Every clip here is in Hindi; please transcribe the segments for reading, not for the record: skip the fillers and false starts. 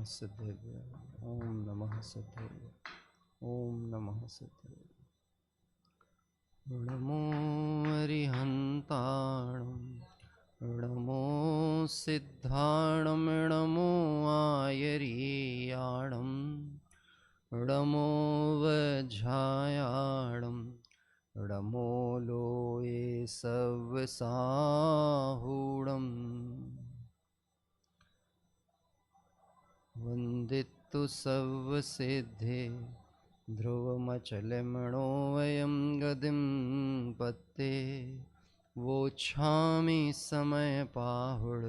सिद्धेभ्य ओम नमः सिद्धेभ्य ओम नमः सिद्धेभ्य। नमो अरिहन्ताणं नमो सिद्धाणं नमो आयर्याणं नमो वज्रायाणं नमो लोये सव्साहूणम् वन्दितु सर्वसिद्धे ध्रुवमचलमणो वयं गतिं पत्ते वोच्छामि समयपाहुड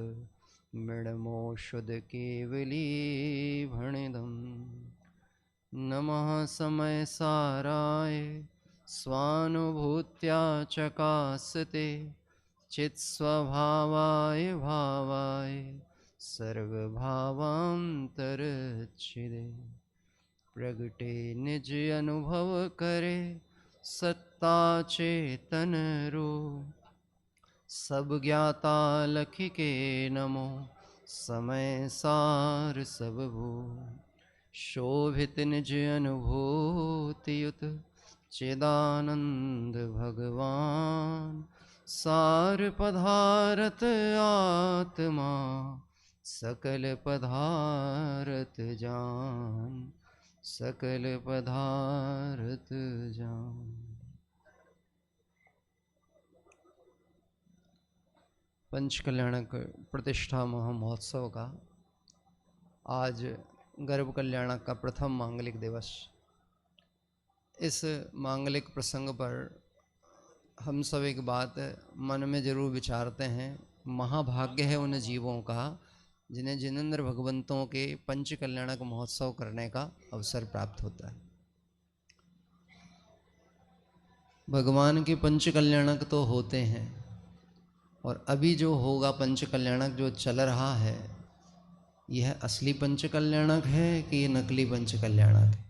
मृडमोषुधकेवलीभणिदम् नमः समयसाराय स्वानुभूत्या चकासते चित्स्वभावाय भावाय सर्वभावांतरच्छिदे प्रगटे निज अनुभव करे सत्ता चेतन रूप सब ज्ञाता लख के नमो समय सार सब भू शोभित निज अनुभूतियुत चिदानंद भगवान सार पधारत आत्मा सकल पधारत जान सकल पधारत जान। पंच कल्याणक प्रतिष्ठा महामहोत्सव का आज गर्भ कल्याणक का प्रथम मांगलिक दिवस। इस मांगलिक प्रसंग पर हम सब एक बात मन में जरूर विचारते हैं, महाभाग्य है उन जीवों का जिन्हें जिनेंद्र भगवंतों के पंच कल्याणक महोत्सव करने का अवसर प्राप्त होता है। भगवान के पंच कल्याणक तो होते हैं और अभी जो होगा पंच कल्याणक जो चल रहा है, यह असली पंच कल्याणक है कि ये नकली पंच कल्याणक है?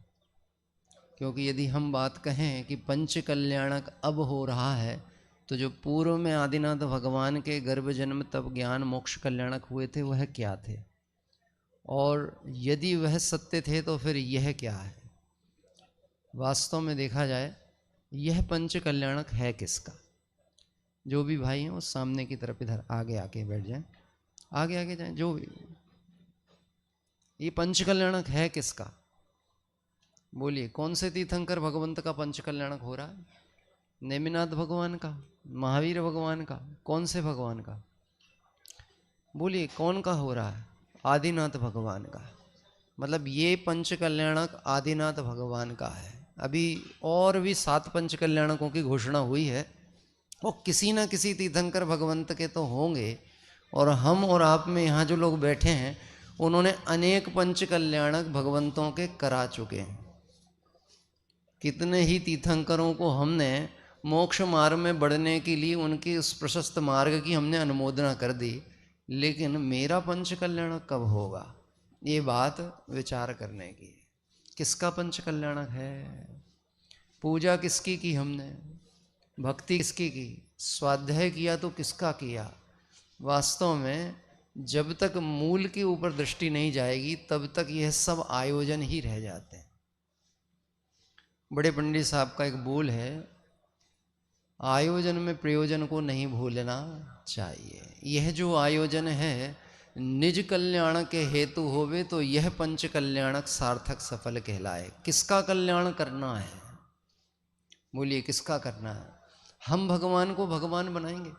क्योंकि यदि हम बात कहें कि पंच कल्याणक अब हो रहा है, तो जो पूर्व में आदिनाथ भगवान के गर्भ जन्म तब ज्ञान मोक्ष कल्याणक हुए थे वह क्या थे, और यदि वह सत्य थे तो फिर यह क्या है? वास्तव में देखा जाए यह पंच कल्याणक है किसका? जो भी भाई हैं वो सामने की तरफ इधर आगे आके बैठ जाएं, आगे आगे जाएं। जो भी, ये पंच कल्याणक है किसका? बोलिए, कौन से तीर्थंकर भगवंत का पंच कल्याणक हो रहा है? नेमिनाथ भगवान का, महावीर भगवान का, कौन से भगवान का? बोलिए, कौन का हो रहा है? आदिनाथ भगवान का। मतलब ये पंच कल्याणक आदिनाथ भगवान का है। अभी और भी 7 पंच कल्याणकों की घोषणा हुई है, और किसी न किसी तीर्थंकर भगवंत के तो होंगे, और हम और आप में यहाँ जो लोग बैठे हैं उन्होंने अनेक पंच कल्याणक भगवंतों के करा चुके हैं। कितने ही तीर्थंकरों को हमने मोक्ष मार्ग में बढ़ने के लिए उनके उस प्रशस्त मार्ग की हमने अनुमोदना कर दी, लेकिन मेरा पंच कल्याणक कब होगा? ये बात विचार करने की। किसका पंच कल्याणक है? पूजा किसकी की हमने? भक्ति किसकी की? स्वाध्याय किया तो किसका किया? वास्तव में जब तक मूल के ऊपर दृष्टि नहीं जाएगी तब तक यह सब आयोजन ही रह जाते हैं। बड़े पंडित साहब का एक बोल है, आयोजन में प्रयोजन को नहीं भूलना चाहिए। यह जो आयोजन है निज कल्याण के हेतु होवे तो यह पंच कल्याणक सार्थक सफल कहलाए। किसका कल्याण करना है? बोलिए, किसका करना है? हम भगवान को भगवान बनाएंगे।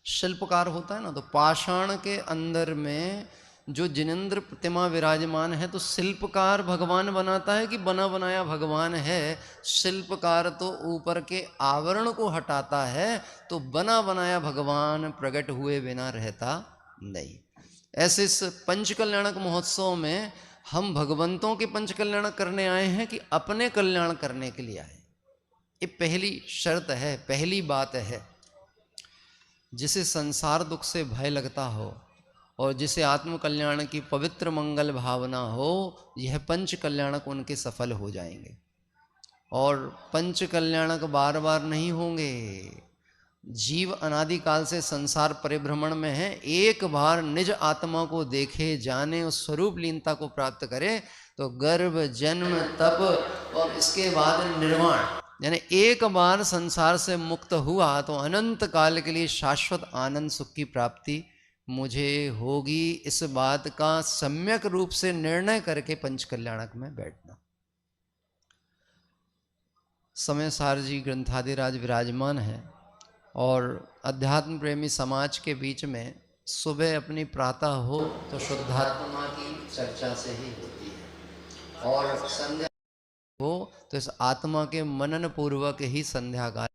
शिल्पकार होता है ना, तो पाषाण के अंदर में जो जिनेंद्र प्रतिमा विराजमान है, तो शिल्पकार भगवान बनाता है कि बना बनाया भगवान है? शिल्पकार तो ऊपर के आवरण को हटाता है, तो बना बनाया भगवान प्रकट हुए बिना रहता नहीं। ऐसे इस पंच कल्याणक महोत्सव में हम भगवंतों के पंच कल्याण करने आए हैं कि अपने कल्याण करने के लिए आए? ये पहली शर्त है, पहली बात है। जिसे संसार दुख से भय लगता हो और जिसे आत्म कल्याण की पवित्र मंगल भावना हो, यह पंच कल्याणक उनके सफल हो जाएंगे। और पंच कल्याणक बार बार नहीं होंगे, जीव अनादिकाल से संसार परिभ्रमण में है, एक बार निज आत्मा को देखे, जाने, उस स्वरूप लीनता को प्राप्त करे तो गर्भ, जन्म, तप और इसके बाद निर्वाण, यानी एक बार संसार से मुक्त हुआ तो अनंत काल के लिए शाश्वत आनंद सुख की प्राप्ति मुझे होगी। इस बात का सम्यक रूप से निर्णय करके पंच कल्याणक में बैठना। समय सार जी ग्रंथादिराज विराजमान है और अध्यात्म प्रेमी समाज के बीच में सुबह अपनी प्रातः हो तो शुद्धात्मा की चर्चा से ही होती है, और संध्या हो तो इस आत्मा के मनन पूर्वक ही संध्या का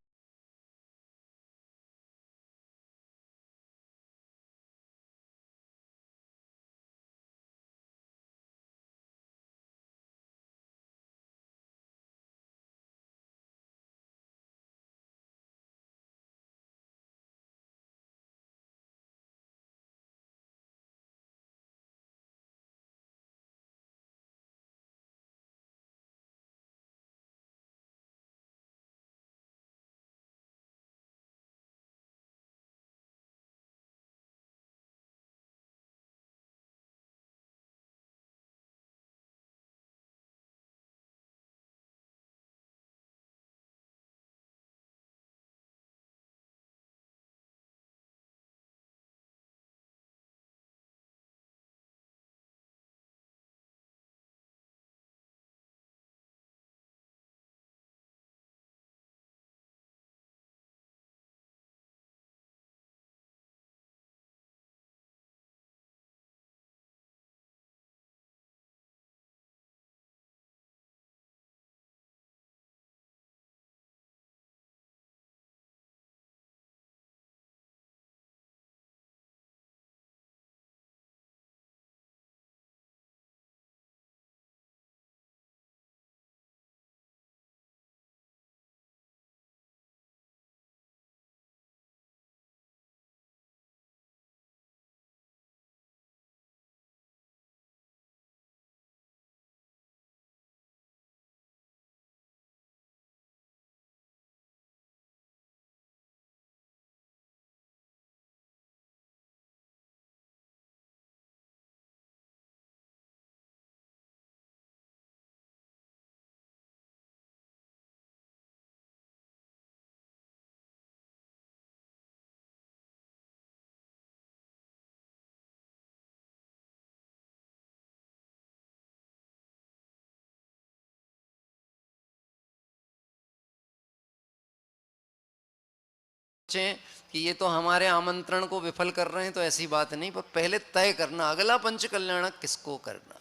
कि ये तो हमारे आमंत्रण को विफल कर रहे हैं, तो ऐसी बात नहीं, पर पहले तय करना अगला पंच कल्याणक किसको करना,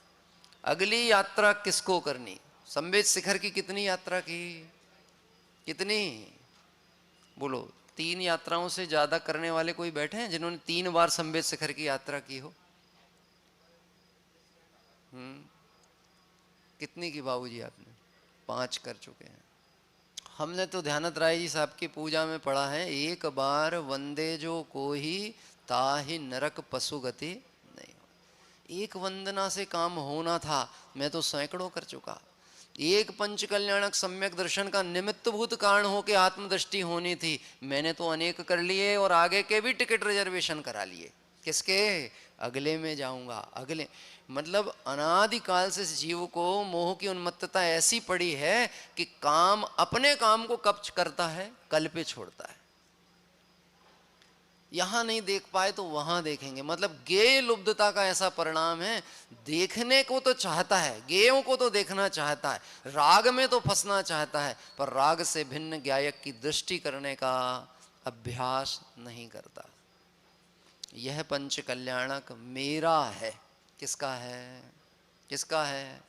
अगली यात्रा किसको करनी। संवेद शिखर की कितनी यात्रा की, कितनी बोलो, 3 यात्राओं से ज्यादा करने वाले कोई बैठे हैं जिन्होंने 3 बार संवेद शिखर की यात्रा की हो? कितनी की बाबूजी आपने? 5 कर चुके हैं। हमने तो ध्यानत राय जी साहब की पूजा में पढ़ा है, एक बार वंदे जो कोही ताहि नरक पशु गति नहीं। एक वंदना से काम होना था, मैं तो सैकड़ों कर चुका। एक पंच कल्याणक सम्यक दर्शन का निमित्तभूत कारण हो के आत्मदृष्टि होनी थी, मैंने तो अनेक कर लिए और आगे के भी टिकट रिजर्वेशन करा लिए। किसके? अगले में जाऊंगा, अगले मतलब अनादिकाल से जीव को मोह की उन्मत्तता ऐसी पड़ी है कि काम, अपने काम को कब करता है? कल पे छोड़ता है। यहां नहीं देख पाए तो वहां देखेंगे, मतलब गेय लुब्धता का ऐसा परिणाम है। देखने को तो चाहता है, गेयों को तो देखना चाहता है, राग में तो फंसना चाहता है, पर राग से भिन्न गायक की दृष्टि करने का अभ्यास नहीं करता। यह पंच कल्याणक मेरा है। किसका है? किसका है?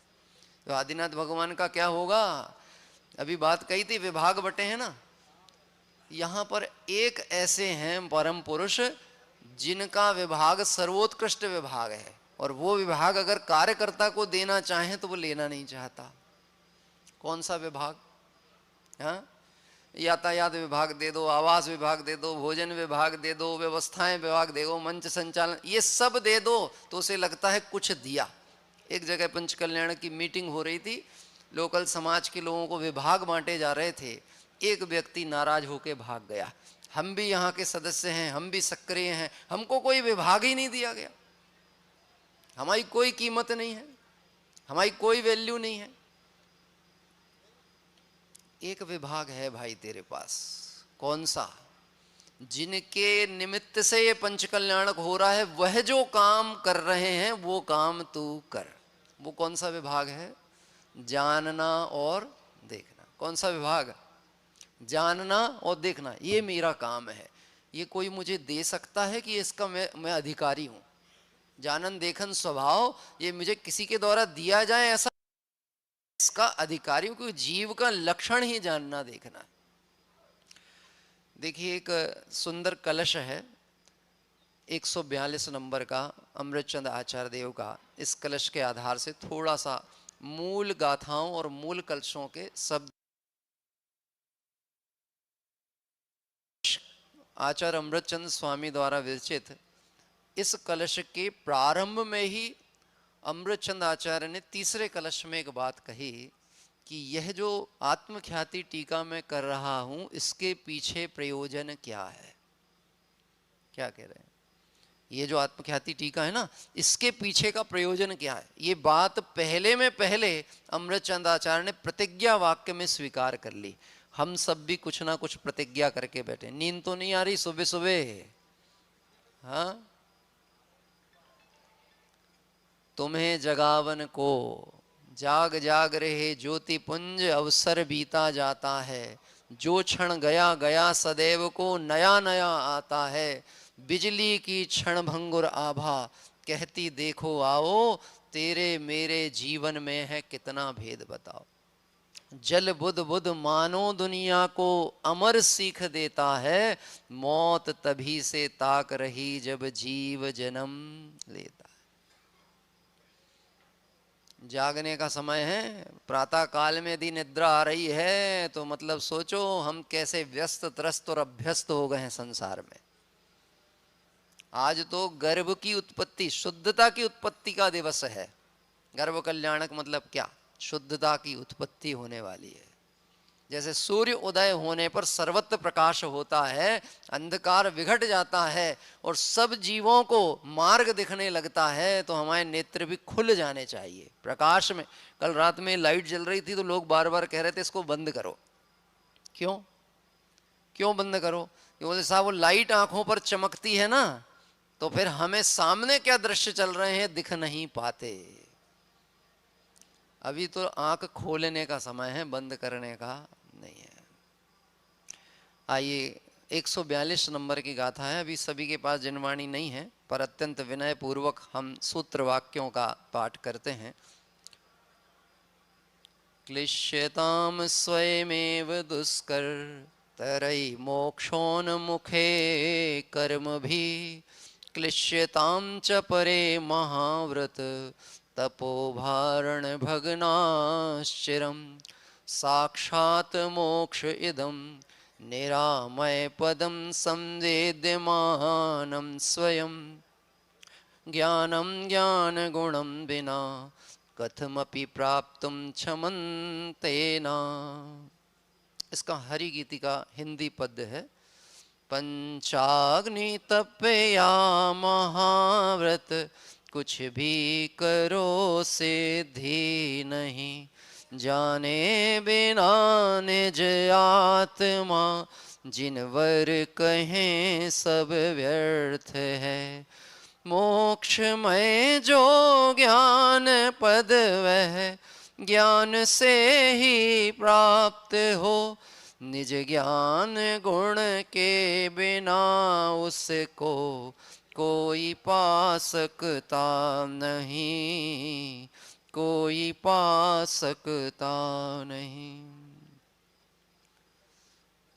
तो आदिनाथ भगवान का क्या होगा? अभी बात कही थी, विभाग बटे हैं ना, यहां पर एक ऐसे हैं परम पुरुष जिनका विभाग सर्वोत्कृष्ट विभाग है, और वो विभाग अगर कार्यकर्ता को देना चाहे तो वो लेना नहीं चाहता। कौन सा विभाग? हाँ, यातायात विभाग दे दो, आवास विभाग दे दो, भोजन विभाग दे दो, व्यवस्थाएं विभाग दे दो, मंच संचालन, ये सब दे दो तो उसे लगता है कुछ दिया। एक जगह पंच कल्याण की मीटिंग हो रही थी, लोकल समाज के लोगों को विभाग बांटे जा रहे थे, एक व्यक्ति नाराज होकर भाग गया। हम भी यहाँ के सदस्य हैं, हम भी सक्रिय हैं, हमको कोई विभाग ही नहीं दिया गया, हमारी कोई कीमत नहीं है, हमारी कोई वैल्यू नहीं है। एक विभाग है भाई तेरे पास, कौन सा? जिनके निमित्त से ये पंच कल्याणक हो रहा है, वह जो काम कर रहे हैं वो काम तू कर। वो कौन सा विभाग है? जानना और देखना। कौन सा विभाग? जानना और देखना। ये मेरा काम है, ये कोई मुझे दे सकता है कि इसका मैं अधिकारी हूं? जानन देखन स्वभाव, ये मुझे किसी के द्वारा दिया जाए ऐसा इसका अधिकारी हूं, क्योंकि जीव का लक्षण ही जानना देखना है। देखिए एक सुंदर कलश है 142 नंबर का, अमृतचंद आचार्य देव का। इस कलश के आधार से थोड़ा सा मूल गाथाओं और मूल कलशों के शब्द आचार्य अमृतचंद स्वामी द्वारा विरचित इस कलश के प्रारंभ में ही अमृतचंद आचार्य ने तीसरे कलश में एक बात कही कि यह जो आत्मख्याति टीका मैं कर रहा हूं, इसके पीछे प्रयोजन क्या है? क्या कह रहे हैं? ये जो आत्मख्याति टीका है ना, इसके पीछे का प्रयोजन क्या है? ये बात पहले में पहले अमृतचंद आचार्य ने प्रतिज्ञा वाक्य में स्वीकार कर ली। हम सब भी कुछ ना कुछ प्रतिज्ञा करके बैठे। नींद तो नहीं आ रही सुबह सुबह? हाँ, तुम्हें जगावन को जाग जाग रहे ज्योति पुंज, अवसर बीता जाता है, जो क्षण गया गया सदैव को नया नया आता है। बिजली की क्षण भंगुर आभा, कहती देखो आओ, तेरे मेरे जीवन में है कितना भेद बताओ। जल बुध बुध मानो दुनिया को अमर सीख देता है, मौत तभी से ताक रही जब जीव जन्म लेता। जागने का समय है, प्रातः काल में यदि निद्रा आ रही है तो मतलब सोचो हम कैसे व्यस्त त्रस्त और अभ्यस्त हो गए हैं संसार में। आज तो गर्भ की उत्पत्ति, शुद्धता की उत्पत्ति का दिवस है। गर्भ कल्याणक मतलब क्या? शुद्धता की उत्पत्ति होने वाली है। जैसे सूर्य उदय होने पर सर्वत्र प्रकाश होता है, अंधकार विघट जाता है और सब जीवों को मार्ग दिखने लगता है, तो हमारे नेत्र भी खुल जाने चाहिए प्रकाश में। कल रात में लाइट जल रही थी तो लोग बार बार कह रहे थे इसको बंद करो। क्यों क्यों बंद करो? क्योंकि साहब वो लाइट आंखों पर चमकती है ना, तो फिर हमें सामने क्या दृश्य चल रहे हैं दिख नहीं पाते। अभी तो आंख खोलने का समय है, बंद करने का नहीं है। आइए 142 नंबर की गाथा है। अभी सभी के पास जनवाणी नहीं है, पर अत्यंत विनय पूर्वक हम सूत्र वाक्यों का पाठ करते हैं। क्लिश्यताम स्वयमेव दुष्कर तरई मोक्षोन्मुखे कर्म भी, क्लिश्यताम च परे महाव्रत तपोभारण भग्नाश्चिरम, साक्षात् मोक्ष इदं निरामय पदं संवेद्यमानं स्वयं, ज्ञानं ज्ञानगुणं विना कथमपि प्राप्तुं क्षमन्तेन। इसका हरि गीति का हिंदी पद्य है। पंचाग्नि तपया महाव्रत, कुछ भी करो सिद्धि नहीं, जाने बिना निज आत्मा जिनवर कहें सब व्यर्थ है। मोक्षमय जो ज्ञान पद वह ज्ञान से ही प्राप्त हो, निज ज्ञान गुण के बिना उसको कोई पा सकता नहीं, कोई पा सकता नहीं।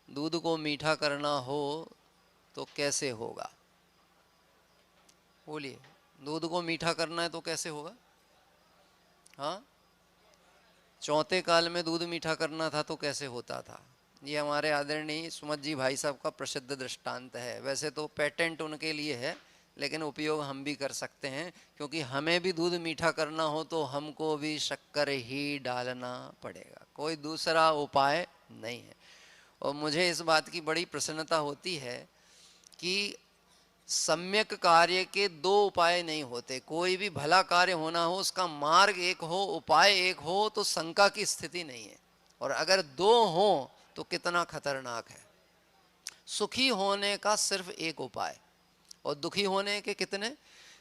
दूध को मीठा करना हो तो कैसे होगा? बोलिए, दूध को मीठा करना है तो कैसे होगा? हाँ, चौथे काल में दूध मीठा करना था तो कैसे होता था? ये हमारे आदरणीय सुमत जी भाई साहब का प्रसिद्ध दृष्टांत है। वैसे तो पेटेंट उनके लिए है, लेकिन उपयोग हम भी कर सकते हैं, क्योंकि हमें भी दूध मीठा करना हो तो हमको भी शक्कर ही डालना पड़ेगा, कोई दूसरा उपाय नहीं है। और मुझे इस बात की बड़ी प्रसन्नता होती है कि सम्यक कार्य के दो उपाय नहीं होते। कोई भी भला कार्य होना हो, उसका मार्ग एक हो, उपाय एक हो, तो शंका की स्थिति नहीं है। और अगर दो हो तो कितना खतरनाक है। सुखी होने का सिर्फ एक उपाय, और दुखी होने के कितने।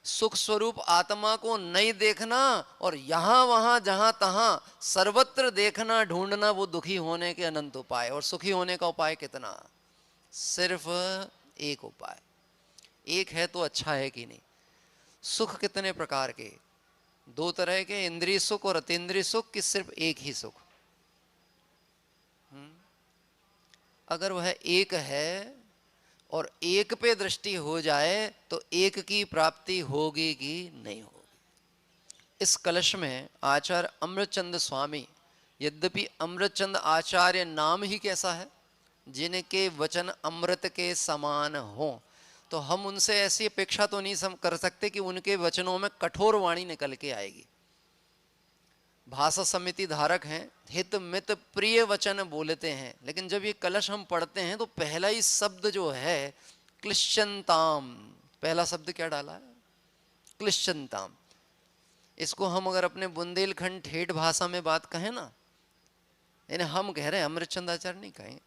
सुख स्वरूप आत्मा को नहीं देखना और यहां वहां जहां तहां सर्वत्र देखना ढूंढना, वो दुखी होने के अनंत उपाय। और सुखी होने का उपाय कितना, सिर्फ एक उपाय। एक है तो अच्छा है कि नहीं। सुख कितने प्रकार के, दो तरह के, इंद्रिय सुख और अतीन्द्रिय सुख, कि सिर्फ एक ही सुख। अगर वह एक है और एक पे दृष्टि हो जाए तो एक की प्राप्ति होगी कि नहीं होगी। इस कलश में आचार्य अमृतचंद स्वामी, यद्यपि अमृतचंद आचार्य नाम ही कैसा है, जिनके वचन अमृत के समान हो, तो हम उनसे ऐसी अपेक्षा तो नहीं कर सकते कि उनके वचनों में कठोर वाणी निकल के आएगी। भाषा समिति धारक हैं, हित मित प्रिय वचन बोलते हैं। लेकिन जब ये कलश हम पढ़ते हैं तो पहला ही शब्द जो है क्लिश्चनताम, पहला शब्द क्या डाला है, क्लिश्चनताम। इसको हम अगर अपने बुंदेलखंड ठेठ भाषा में बात कहें ना, यानी हम कह रहे हैं, अमृतचंद आचार्य नहीं कहें,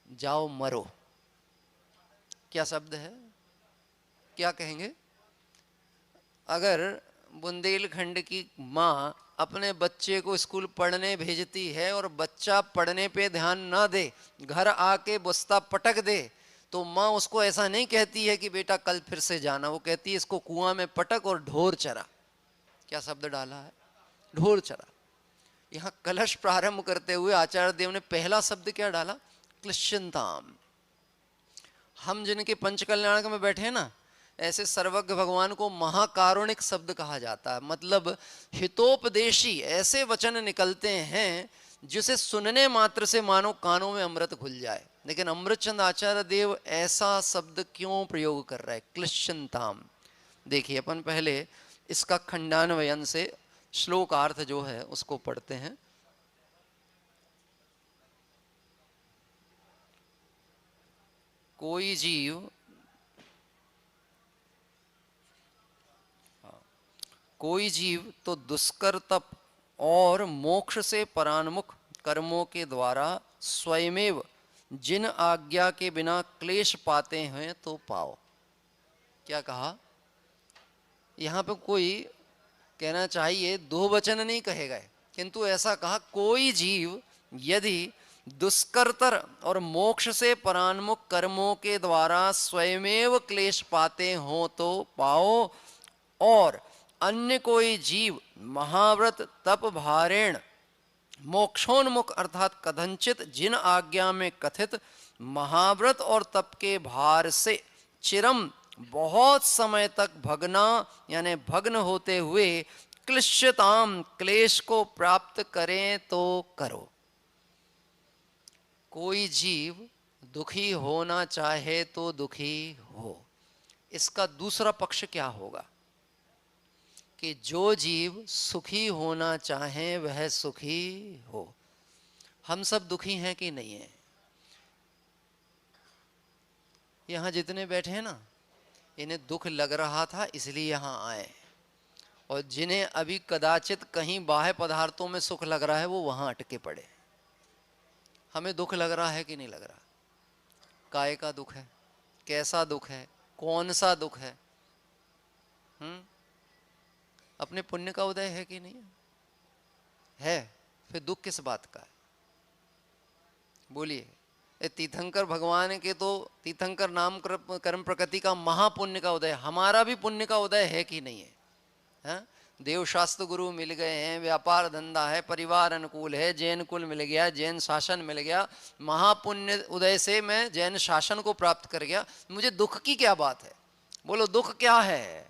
जाओ मरो। क्या शब्द है, क्या कहेंगे। अगर बुंदेलखंड की माँ अपने बच्चे को स्कूल पढ़ने भेजती है और बच्चा पढ़ने पे ध्यान ना दे, घर आके बस्ता पटक दे, तो माँ उसको ऐसा नहीं कहती है कि बेटा कल फिर से जाना, वो कहती है इसको कुआं में पटक और ढोर चरा। क्या शब्द डाला है, ढोर चरा। यहाँ कलश प्रारंभ करते हुए आचार्य देव ने पहला शब्द क्या डाला, क्लिश्चनताम। हम जिनके पंचकल्याणक में बैठे हैं ना, ऐसे सर्वज्ञ भगवान को महाकारुणिक शब्द कहा जाता है। मतलब हितोपदेशी ऐसे वचन निकलते हैं जिसे सुनने मात्र से मानो कानों में अमृत घुल जाए। लेकिन अमृतचंद आचार्य देव ऐसा शब्द क्यों प्रयोग कर रहा है, क्लिश्चनताम। देखिए, अपन पहले इसका खंडान्वयन से श्लोकार्थ जो है उसको पढ़ते हैं। कोई जीव, कोई जीव तो दुष्कर तप और मोक्ष से परान्मुख कर्मों के द्वारा स्वयमेव जिन आज्ञा के बिना क्लेश पाते हैं तो पाओ। क्या कहा, यहाँ पे कोई कहना चाहिए दो वचन नहीं कहे गए, किंतु ऐसा कहा, कोई जीव यदि दुष्करतर और मोक्ष से परान्मुख कर्मों के द्वारा स्वयमेव क्लेश पाते हो तो पाओ, और अन्य कोई जीव महाव्रत तप भारेण मोक्षोन्मुख अर्थात कथंचित जिन आज्ञा में कथित महाव्रत और तप के भार से चिरम बहुत समय तक भगना यानी भग्न होते हुए क्लिश्यताम क्लेश को प्राप्त करें तो करो। कोई जीव दुखी होना चाहे तो दुखी हो। इसका दूसरा पक्ष क्या होगा कि जो जीव सुखी होना चाहे वह सुखी हो। हम सब दुखी हैं कि नहीं है, यहां जितने बैठे हैं ना, इन्हें दुख लग रहा था इसलिए यहां आए, और जिन्हें अभी कदाचित कहीं बाह्य पदार्थों में सुख लग रहा है वो वहां अटके पड़े। हमें दुख लग रहा है कि नहीं लग रहा, काय का दुख है, कैसा दुख है, कौन सा दुख है, अपने पुण्य का उदय है कि नहीं है, फिर दुख किस बात का है बोलिए। तीर्थंकर भगवान के तो तीर्थंकर नाम कर्म प्रकृति का महापुण्य का उदय, हमारा भी पुण्य का उदय है कि नहीं है। देव शास्त्र गुरु मिल गए हैं, व्यापार धंधा है, परिवार अनुकूल है, जैन कुल मिल गया, जैन शासन मिल गया, महापुण्य उदय से मैं जैन शासन को प्राप्त कर गया, मुझे दुख की क्या बात है। बोलो दुख क्या है।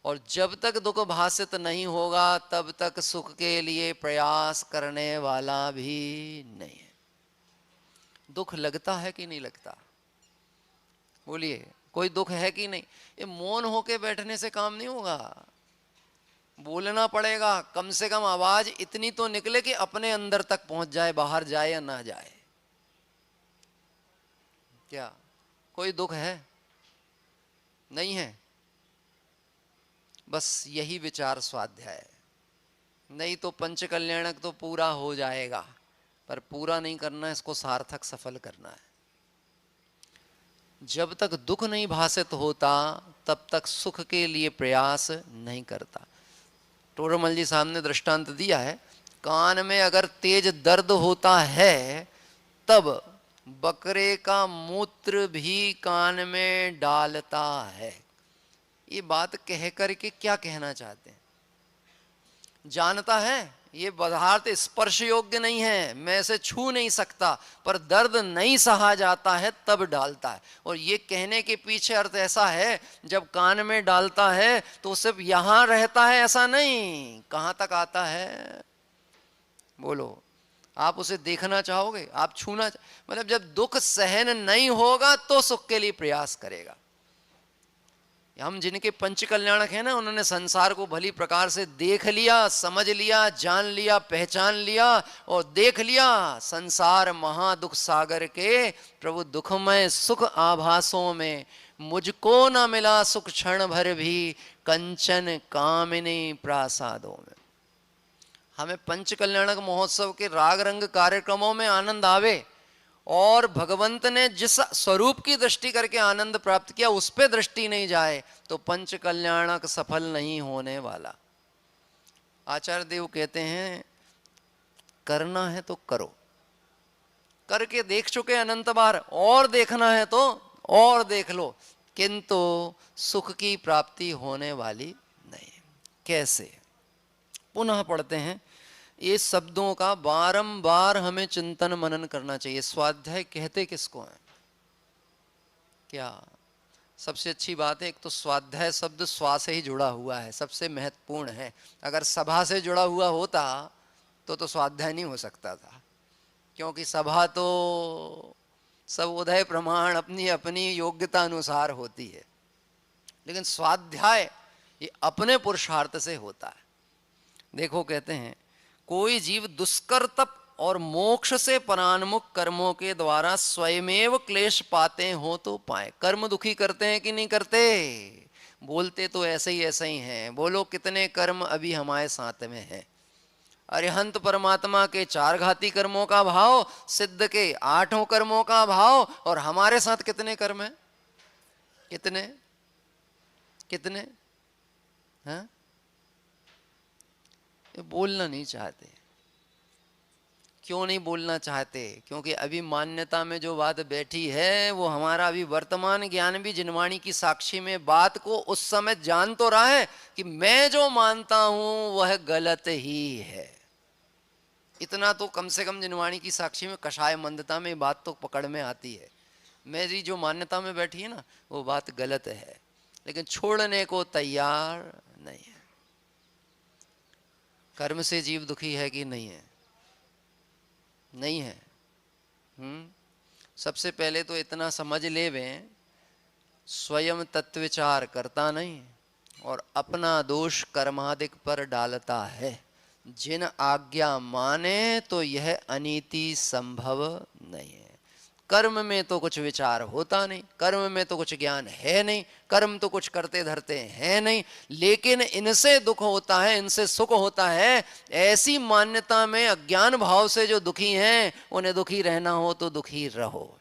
और जब तक दुख भाषित नहीं होगा तब तक सुख के लिए प्रयास करने वाला भी नहीं है। दुख लगता है कि नहीं लगता बोलिए, कोई दुख है कि नहीं। ये मौन होके बैठने से काम नहीं होगा, बोलना पड़ेगा, कम से कम आवाज इतनी तो निकले कि अपने अंदर तक पहुंच जाए, बाहर जाए या ना जाए। क्या कोई दुख है? नहीं है। बस यही विचार स्वाध्याय है। नहीं तो पंच कल्याणक तो पूरा हो जाएगा, पर पूरा नहीं करना है, इसको सार्थक सफल करना है। जब तक दुख नहीं भासित होता तब तक सुख के लिए प्रयास नहीं करता। टोडरमल जी साहब ने दृष्टांत दिया है, कान में अगर तेज दर्द होता है तब बकरे का मूत्र भी कान में डालता है। ये बात कह करके क्या कहना चाहते हैं? जानता है ये पदार्थ स्पर्श योग्य नहीं है, मैं इसे छू नहीं सकता, पर दर्द नहीं सहा जाता है तब डालता है। और ये कहने के पीछे अर्थ ऐसा है, जब कान में डालता है तो सिर्फ यहां रहता है ऐसा नहीं, कहां तक आता है? बोलो, आप उसे देखना चाहोगे? आप छूना मतलब जब दुख सहन नहीं होगा तो सुख के लिए प्रयास करेगा। हम जिनके पंच कल्याणक हैं ना, उन्होंने संसार को भली प्रकार से देख लिया, समझ लिया, जान लिया, पहचान लिया और देख लिया। संसार महादुख सागर के प्रभु दुखमय सुख आभासों में मुझको न मिला सुख क्षण भर भी कंचन कामिनी प्रासादों में। हमें पंच कल्याणक महोत्सव के राग रंग कार्यक्रमों में आनंद आवे और भगवंत ने जिस स्वरूप की दृष्टि करके आनंद प्राप्त किया उस पे दृष्टि नहीं जाए तो पंच कल्याणक सफल नहीं होने वाला। आचार्य देव कहते हैं, करना है तो करो, करके देख चुके अनंत बार, और देखना है तो और देख लो, किंतु सुख की प्राप्ति होने वाली नहीं। कैसे? पुनः पढ़ते हैं। ये शब्दों का बारंबार हमें चिंतन मनन करना चाहिए। स्वाध्याय कहते किसको है? क्या सबसे अच्छी बात है, एक तो स्वाध्याय शब्द स्वा से ही जुड़ा हुआ है, सबसे महत्वपूर्ण है। अगर सभा से जुड़ा हुआ होता तो स्वाध्याय नहीं हो सकता था, क्योंकि सभा तो सब उदय प्रमाण अपनी अपनी योग्यता अनुसार होती है, लेकिन स्वाध्याय ये अपने पुरुषार्थ से होता है। देखो, कहते हैं कोई जीव दुष्कर तप और मोक्ष से परान्मुख कर्मों के द्वारा स्वयमेव क्लेश पाते हो तो पाए। कर्म दुखी करते हैं कि नहीं करते? बोलते तो ऐसे ही हैं। बोलो कितने कर्म अभी हमारे साथ में हैं। अरिहंत परमात्मा के 4 घाती कर्मों का भाव, सिद्ध के 8 कर्मों का भाव, और हमारे साथ कितने कर्म हैं? कितने कितने हैं? बोलना नहीं चाहते। क्यों नहीं बोलना चाहते? क्योंकि अभी मान्यता में जो बात बैठी है वो हमारा अभी वर्तमान ज्ञान भी जिनवाणी की साक्षी में बात को उस समय जान तो रहा है कि मैं जो मानता हूं वह गलत ही है। इतना तो कम से कम जिनवाणी की साक्षी में कषाय मंदता में बात तो पकड़ में आती है। मेरी जो मान्यता में बैठी है ना वो बात गलत है, लेकिन छोड़ने को तैयार नहीं है। कर्म से जीव दुखी है कि नहीं है? नहीं है। सबसे पहले तो इतना समझ ले वे, स्वयं तत्विचार करता नहीं और अपना दोष कर्मादिक पर डालता है। जिन आज्ञा माने तो यह अनीति संभव नहीं है। कर्म में तो कुछ विचार होता नहीं, कर्म में तो कुछ ज्ञान है नहीं, कर्म तो कुछ करते धरते हैं नहीं, लेकिन इनसे दुख होता है, इनसे सुख होता है। ऐसी मान्यता में अज्ञान भाव से जो दुखी हैं उन्हें दुखी रहना हो तो दुखी रहो।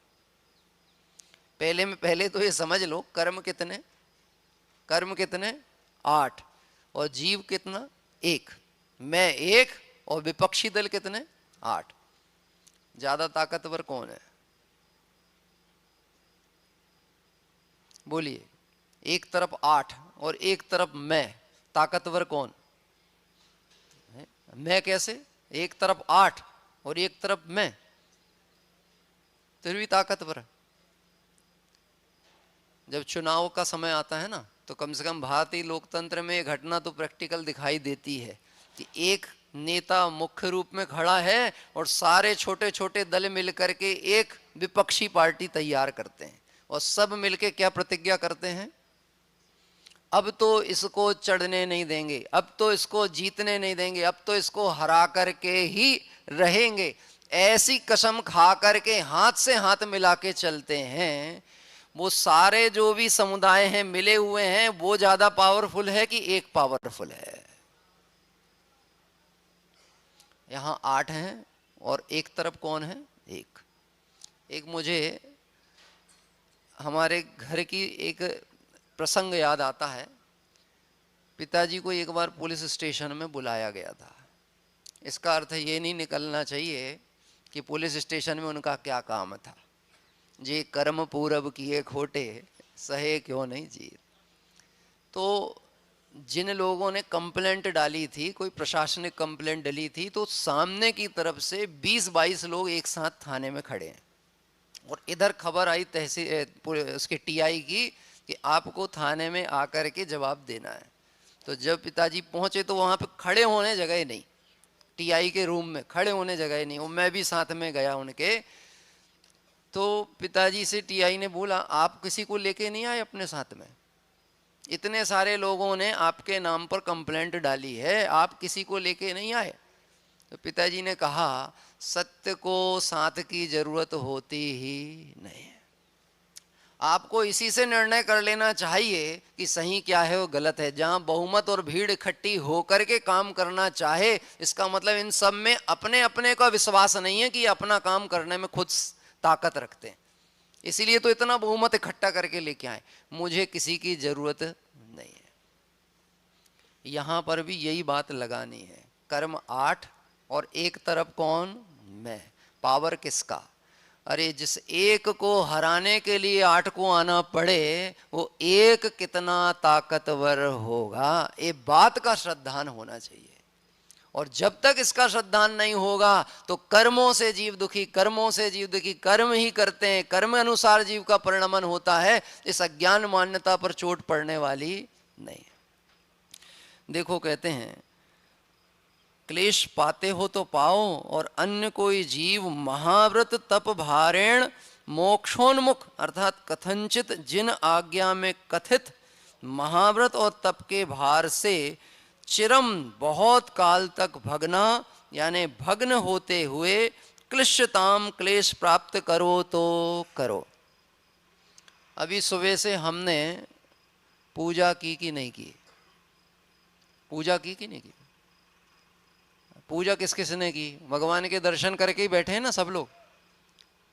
पहले तो ये समझ लो, कर्म कितने? 8 और जीव कितना? 1। मैं 1 और विपक्षी दल कितने? 8। ज्यादा ताकतवर कौन है? बोलिए। एक तरफ 8 और एक तरफ मैं, ताकतवर कौन है? मैं कैसे? एक तरफ 8 और एक तरफ मैं, फिर भी ताकतवर। जब चुनाव का समय आता है ना तो कम से कम भारतीय लोकतंत्र में ये घटना तो प्रैक्टिकल दिखाई देती है कि एक नेता मुख्य रूप में खड़ा है और सारे छोटे छोटे दल मिलकर के एक विपक्षी पार्टी तैयार करते हैं और सब मिलके क्या प्रतिज्ञा करते हैं? अब तो इसको चढ़ने नहीं देंगे, अब तो इसको जीतने नहीं देंगे, अब तो इसको हरा करके ही रहेंगे। ऐसी कसम खा करके हाथ से हाथ मिला के चलते हैं, वो सारे जो भी समुदाय हैं मिले हुए हैं, वो ज्यादा पावरफुल है कि एक पावरफुल है? यहां 8 हैं और एक तरफ कौन है? एक मुझे हमारे घर की एक प्रसंग याद आता है। पिताजी को एक बार पुलिस स्टेशन में बुलाया गया था। इसका अर्थ ये नहीं निकलना चाहिए कि पुलिस स्टेशन में उनका क्या काम था। जे कर्म पूरब किए खोटे, सहे क्यों नहीं जीत। तो जिन लोगों ने कंप्लेंट डाली थी, कोई प्रशासनिक कंप्लेंट डाली थी, तो सामने की तरफ से 20-22 लोग एक साथ थाने में खड़े हैं और इधर खबर आई तहसील उसके टीआई की कि आपको थाने में आकर के जवाब देना है। तो जब पिताजी पहुंचे तो वहां पे खड़े होने जगह ही नहीं, टीआई के रूम में खड़े होने जगह ही नहीं। और मैं भी साथ में गया उनके। तो पिताजी से टीआई ने बोला, आप किसी को लेके नहीं आए अपने साथ में? इतने सारे लोगों ने आपके नाम पर कंप्लेंट डाली है, आप किसी को लेके नहीं आए? तो पिताजी ने कहा, सत्य को साथ की जरूरत होती ही नहीं। आपको इसी से निर्णय कर लेना चाहिए कि सही क्या है और गलत है। जहां बहुमत और भीड़ इकट्ठी होकर के काम करना चाहे, इसका मतलब इन सब में अपने अपने का विश्वास नहीं है कि अपना काम करने में खुद ताकत रखते हैं। इसीलिए तो इतना बहुमत इकट्ठा करके लेके आए। मुझे किसी की जरूरत नहीं है। यहां पर भी यही बात लगानी है। कर्म 8 और एक तरफ कौन? मैं। पावर किसका? अरे जिस एक को हराने के लिए 8 को आना पड़े, वो एक कितना ताकतवर होगा, ये बात का श्रद्धान होना चाहिए। और जब तक इसका श्रद्धान नहीं होगा तो कर्मों से जीव दुखी, कर्मों से जीव दुखी। कर्म ही करते हैं, कर्म अनुसार जीव का परिणमन होता है। इस अज्ञान मान्यता पर चोट पड़ने वाली नहीं। देखो कहते हैं, क्लेश पाते हो तो पाओ, और अन्य कोई जीव महाव्रत तप भारेण मोक्षोन्मुख, अर्थात कथनचित जिन आज्ञा में कथित महाव्रत और तप के भार से चिरम बहुत काल तक भगना, यानी भग्न होते हुए क्लिश्यताम क्लेश प्राप्त करो तो करो। अभी सुबह से हमने पूजा की कि नहीं की? पूजा की कि नहीं की? पूजा किस किसने की? भगवान के दर्शन करके ही बैठे हैं ना सब लोग।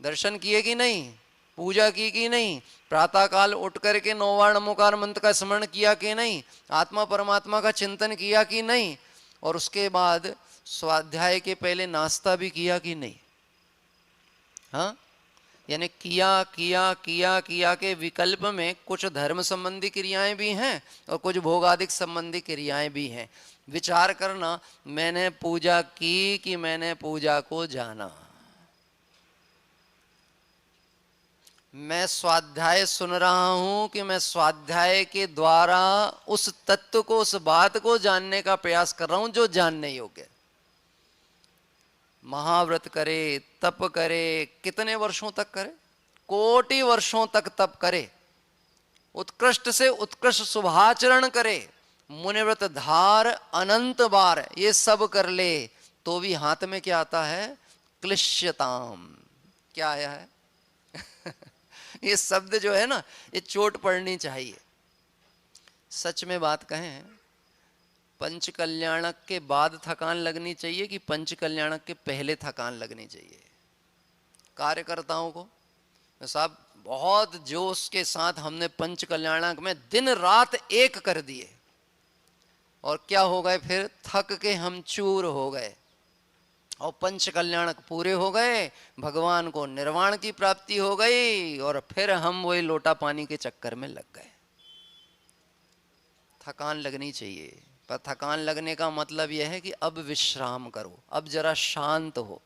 दर्शन किए कि नहीं? पूजा की कि नहीं? प्रातः काल उठ करके 9 नमोकार मंत्र का स्मरण किया कि नहीं? आत्मा परमात्मा का चिंतन किया कि नहीं? और उसके बाद स्वाध्याय के पहले नाश्ता भी किया कि नहीं? हाँ, यानी किया किया किया किया के विकल्प में कुछ धर्म संबंधी क्रियाएं भी हैं और कुछ भोगादिक संबंधी क्रियाएं भी हैं। विचार करना, मैंने पूजा की कि मैंने पूजा को जाना? मैं स्वाध्याय सुन रहा हूं कि मैं स्वाध्याय के द्वारा उस तत्व को, उस बात को जानने का प्रयास कर रहा हूं जो जानने योग्य? महाव्रत करे, तप करे, कितने वर्षों तक करे? कोटि वर्षों तक तप करे, उत्कृष्ट से उत्कृष्ट शुभाचरण करे, मुनिव्रत धार अनंत बार, ये सब कर ले, तो भी हाथ में क्या आता है? क्लिश्यताम। क्या आया है? ये शब्द जो है ना, ये चोट पड़नी चाहिए। सच में बात कहें, पंच कल्याणक के बाद थकान लगनी चाहिए कि पंच कल्याणक के पहले थकान लगनी चाहिए? कार्यकर्ताओं को साहब बहुत जोश के साथ हमने पंच कल्याणक में दिन रात एक कर दिए, और क्या हो गए फिर? थक के हम चूर हो गए और पंच कल्याणक पूरे हो गए, भगवान को निर्वाण की प्राप्ति हो गई, और फिर हम वही लोटा पानी के चक्कर में लग गए। थकान लगनी चाहिए, पर थकान लगने का मतलब यह है कि अब विश्राम करो, अब जरा शांत हो।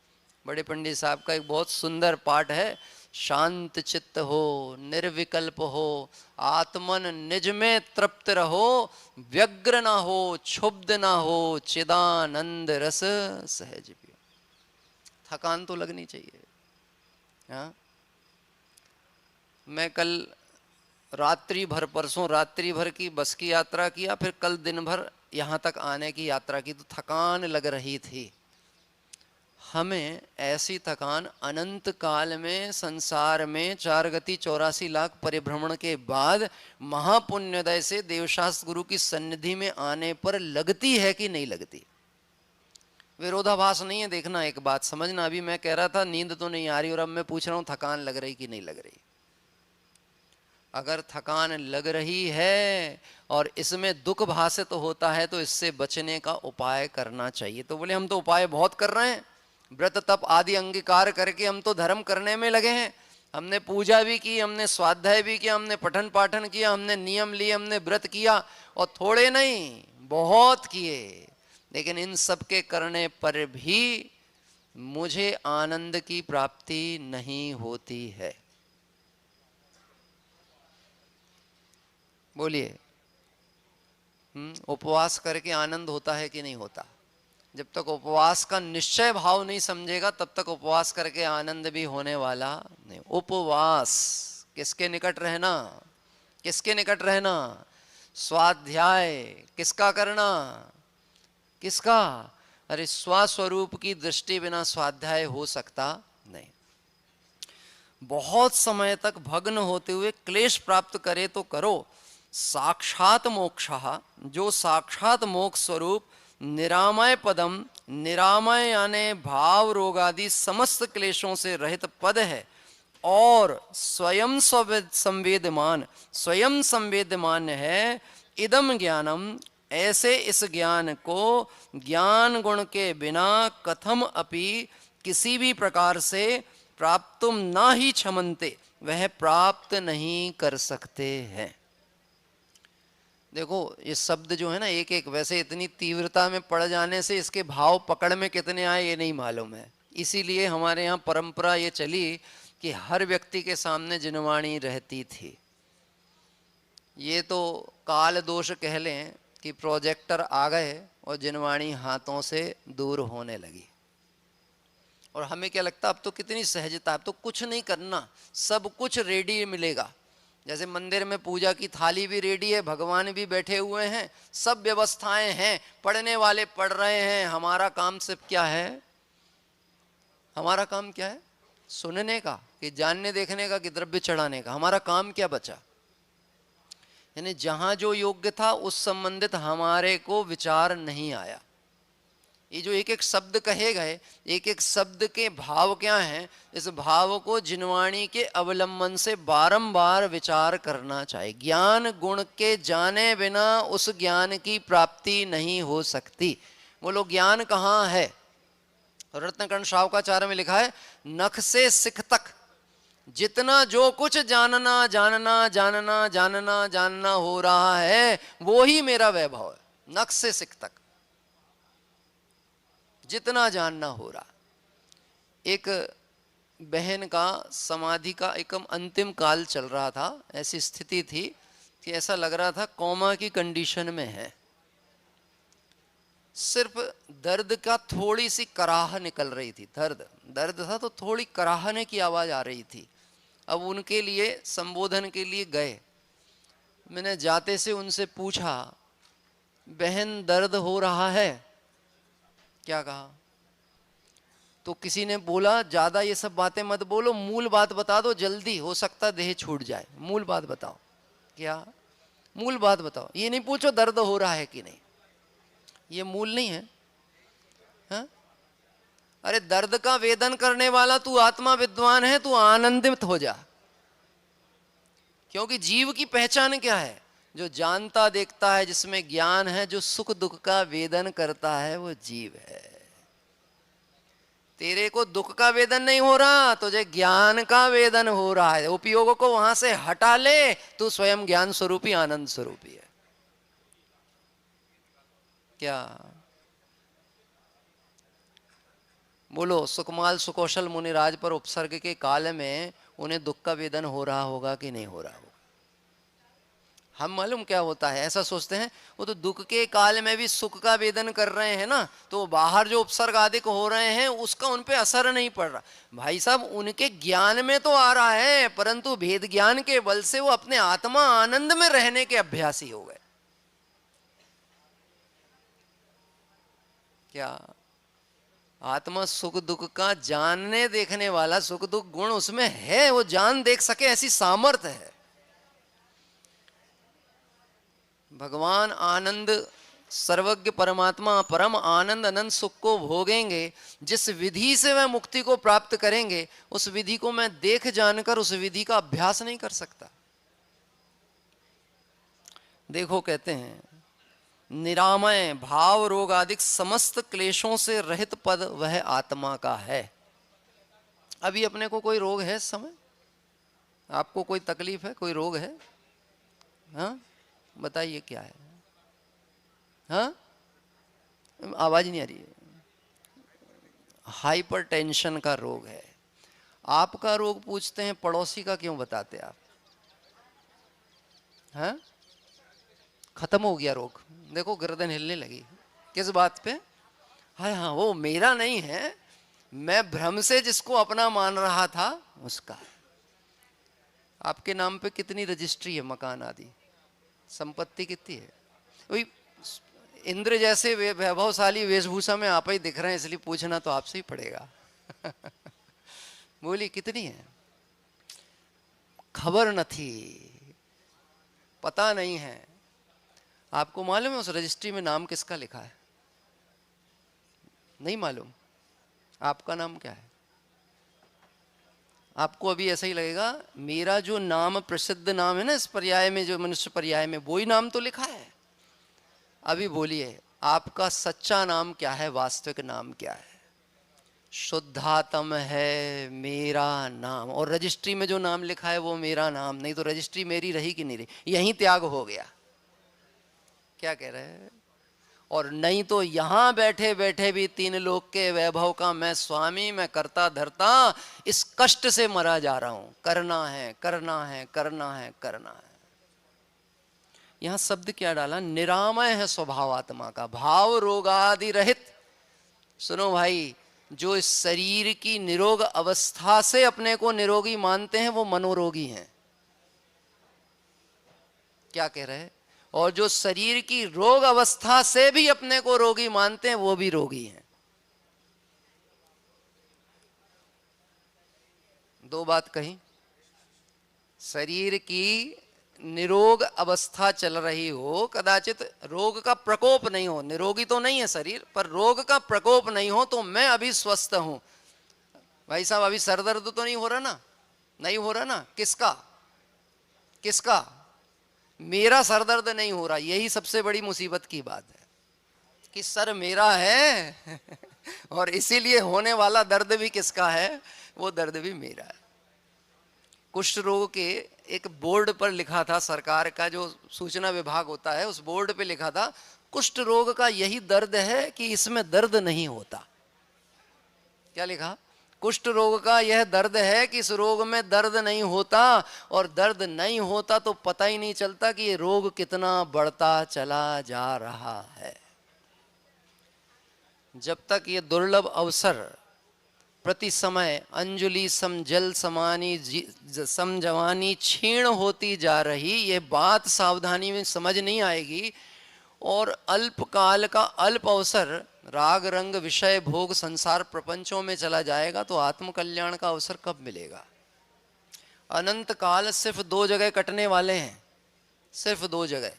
बड़े पंडित साहब का एक बहुत सुंदर पाठ है, शांत चित्त हो, निर्विकल्प हो, आत्मन निज में तृप्त रहो, व्यग्र ना हो, क्षुब्ध ना हो, चिदानंद रस सहज पियो। थकान तो लगनी चाहिए। हाँ, मैं कल रात्रि भर, परसों रात्रि भर की बस की यात्रा किया, फिर कल दिन भर यहाँ तक आने की यात्रा की, तो थकान लग रही थी। हमें ऐसी थकान अनंत काल में संसार में 4 गति 84 लाख परिभ्रमण के बाद महापुण्योदय से देवशास्त्र गुरु की सन्निधि में आने पर लगती है कि नहीं लगती? विरोधाभास नहीं है। देखना, एक बात समझना, अभी मैं कह रहा था नींद तो नहीं आ रही, और अब मैं पूछ रहा हूं थकान लग रही कि नहीं लग रही। अगर थकान लग रही है और इसमें दुख भाषित होता है तो इससे बचने का उपाय करना चाहिए। तो बोले हम तो उपाय बहुत कर रहे हैं, व्रत तप आदि अंगीकार करके हम तो धर्म करने में लगे हैं, हमने पूजा भी की, हमने स्वाध्याय भी किया, हमने पठन पाठन किया, हमने नियम लिए, हमने व्रत किया, और थोड़े नहीं बहुत किए, लेकिन इन सब के करने पर भी मुझे आनंद की प्राप्ति नहीं होती है। बोलिए, उपवास करके आनंद होता है कि नहीं होता? जब तक उपवास का निश्चय भाव नहीं समझेगा तब तक उपवास करके आनंद भी होने वाला नहीं। उपवास किसके निकट रहना? किसके निकट रहना? स्वाध्याय किसका करना? किसका? अरे स्वस्वरूप की दृष्टि बिना स्वाध्याय हो सकता नहीं। बहुत समय तक भग्न होते हुए क्लेश प्राप्त करे तो करो, साक्षात मोक्षः, जो साक्षात मोक्ष स्वरूप निरामय पदम, निरामय यानी भाव रोग आदि समस्त क्लेशों से रहित पद है, और स्वयं संवेदमान, स्वयं संवेदमान है। इदम ज्ञानम, ऐसे इस ज्ञान को ज्ञान गुण के बिना कथम अपि किसी भी प्रकार से प्राप्तुम ना ही क्षमन्ते, वह प्राप्त नहीं कर सकते हैं। देखो ये शब्द जो है ना, एक एक वैसे इतनी तीव्रता में पड़ जाने से इसके भाव पकड़ में कितने आए ये नहीं मालूम है। इसीलिए हमारे यहाँ परंपरा ये चली कि हर व्यक्ति के सामने जिनवाणी रहती थी। ये तो काल दोष कह लें कि प्रोजेक्टर आ गए और जिनवाणी हाथों से दूर होने लगी। और हमें क्या लगता, अब तो कितनी सहजता, अब तो कुछ नहीं करना, सब कुछ रेडी मिलेगा। जैसे मंदिर में पूजा की थाली भी रेडी है, भगवान भी बैठे हुए हैं, सब व्यवस्थाएं हैं, पढ़ने वाले पढ़ रहे हैं। हमारा काम सिर्फ क्या है? हमारा काम क्या है? सुनने का, कि जानने देखने का, कि द्रव्य चढ़ाने का? हमारा काम क्या बचा? यानी जहां जो योग्य था उस संबंधित हमारे को विचार नहीं आया। ये जो एक एक शब्द कहे गए, एक एक शब्द के भाव क्या हैं, इस भाव को जिनवाणी के अवलंबन से बारंबार विचार करना चाहिए। ज्ञान गुण के जाने बिना उस ज्ञान की प्राप्ति नहीं हो सकती। बोलो ज्ञान कहाँ है? रत्नकर्ण शावकाचार्य में लिखा है, नख से सिख तक जितना जो कुछ जानना जानना जानना जानना जानना हो रहा है वो ही मेरा वैभव है। नख से सिख तक जितना जानना हो रहा। एक बहन का समाधि का एकदम अंतिम काल चल रहा था, ऐसी स्थिति थी कि ऐसा लग रहा था कोमा की कंडीशन में है। सिर्फ दर्द का थोड़ी सी कराह निकल रही थी, दर्द था तो थोड़ी कराहने की आवाज आ रही थी। अब उनके लिए संबोधन के लिए गए, मैंने जाते से उनसे पूछा, बहन दर्द हो रहा है? क्या कहा? तो किसी ने बोला, ज्यादा ये सब बातें मत बोलो, मूल बात बता दो, जल्दी हो सकता देह छूट जाए। मूल बात बताओ। क्या मूल बात बताओ? ये नहीं पूछो दर्द हो रहा है कि नहीं, ये मूल नहीं है। हा? अरे दर्द का वेदन करने वाला तू आत्मा विद्वान है, तू आनंदित हो जा। क्योंकि जीव की पहचान क्या है? जो जानता देखता है, जिसमें ज्ञान है, जो सुख दुख का वेदन करता है, वो जीव है। तेरे को दुख का वेदन नहीं हो रहा, तुझे ज्ञान का वेदन हो रहा है। उपयोग को वहां से हटा ले, तू स्वयं ज्ञान स्वरूपी आनंद स्वरूपी है। क्या बोलो? सुकमाल सुकौशल मुनिराज पर उपसर्ग के काल में उन्हें दुख का वेदन हो रहा होगा कि नहीं हो रहा होगा? हम मालूम क्या होता है, ऐसा सोचते हैं वो तो दुख के काल में भी सुख का वेदन कर रहे हैं ना, तो बाहर जो उपसर्ग आदि हो रहे हैं उसका उन पे असर नहीं पड़ रहा। भाई साहब, उनके ज्ञान में तो आ रहा है, परंतु भेद ज्ञान के बल से वो अपने आत्मा आनंद में रहने के अभ्यासी हो गए। क्या आत्मा सुख दुख का जानने देखने वाला, सुख दुख गुण उसमें है, वो जान देख सके ऐसी सामर्थ्य है। भगवान आनंद सर्वज्ञ परमात्मा परम आनंद अनंत सुख को भोगेंगे, जिस विधि से वह मुक्ति को प्राप्त करेंगे उस विधि को मैं देख जानकर उस विधि का अभ्यास नहीं कर सकता। देखो कहते हैं निरामय भाव रोग आदि समस्त क्लेशों से रहित पद वह आत्मा का है। अभी अपने को कोई रोग है इस समय? आपको कोई तकलीफ है, कोई रोग है? हाँ बताइए क्या है? हाँ आवाज नहीं आ रही है। हाइपर टेंशन का रोग है। आपका रोग पूछते हैं, पड़ोसी का क्यों बताते आप? हाँ खत्म हो गया रोग। देखो गर्दन हिलने लगी। किस बात पे? हाँ हाँ वो मेरा नहीं है, मैं भ्रम से जिसको अपना मान रहा था उसका। आपके नाम पे कितनी रजिस्ट्री है, मकान आदि, संपत्ति कितनी है? वही इंद्र जैसे वैभवशाली वेशभूषा में आप ही दिख रहे हैं, इसलिए पूछना तो आपसे ही पड़ेगा। बोली कितनी है? खबर न थी, पता नहीं है। आपको मालूम है उस रजिस्ट्री में नाम किसका लिखा है? नहीं मालूम। आपका नाम क्या है? आपको अभी ऐसा ही लगेगा मेरा जो नाम प्रसिद्ध नाम है ना इस पर्याय में, जो मनुष्य पर्याय में, वही नाम तो लिखा है। अभी बोलिए आपका सच्चा नाम क्या है, वास्तविक नाम क्या है? शुद्धात्म है मेरा नाम, और रजिस्ट्री में जो नाम लिखा है वो मेरा नाम नहीं। तो रजिस्ट्री मेरी रही कि नहीं रही? यहीं त्याग हो गया। क्या कह रहे हैं? और नहीं तो यहां बैठे बैठे भी तीन लोक के वैभव का मैं स्वामी, मैं करता धरता इस कष्ट से मरा जा रहा हूं। करना है करना है करना है करना है। यहां शब्द क्या डाला? निरामय है स्वभाव आत्मा का, भाव रोगादि रहित। सुनो भाई, जो इस शरीर की निरोग अवस्था से अपने को निरोगी मानते हैं वो मनोरोगी हैं। क्या कह रहे हैं? और जो शरीर की रोग अवस्था से भी अपने को रोगी मानते हैं वो भी रोगी हैं। दो बात कही। शरीर की निरोग अवस्था चल रही हो, कदाचित रोग का प्रकोप नहीं हो, निरोगी तो नहीं है शरीर पर रोग का प्रकोप नहीं हो, तो मैं अभी स्वस्थ हूं। भाई साहब अभी सर दर्द तो नहीं हो रहा ना? नहीं हो रहा ना? किसका किसका? मेरा सर दर्द नहीं हो रहा। यही सबसे बड़ी मुसीबत की बात है कि सर मेरा है और इसीलिए होने वाला दर्द भी किसका है? वो दर्द भी मेरा है। कुष्ठ रोग के एक बोर्ड पर लिखा था, सरकार का जो सूचना विभाग होता है उस बोर्ड पे लिखा था, कुष्ठ रोग का यही दर्द है कि इसमें दर्द नहीं होता। क्या लिखा? कुष्ठ रोग का यह दर्द है कि इस रोग में दर्द नहीं होता, और दर्द नहीं होता तो पता ही नहीं चलता कि ये रोग कितना बढ़ता चला जा रहा है। जब तक ये दुर्लभ अवसर प्रति समय अंजुलि सम जल समानी सम जवानी क्षीण होती जा रही, ये बात सावधानी में समझ नहीं आएगी, और अल्प काल का अल्प अवसर राग रंग विषय भोग संसार प्रपंचों में चला जाएगा, तो आत्म कल्याण का अवसर कब मिलेगा? अनंत काल सिर्फ दो जगह कटने वाले हैं, सिर्फ दो जगह,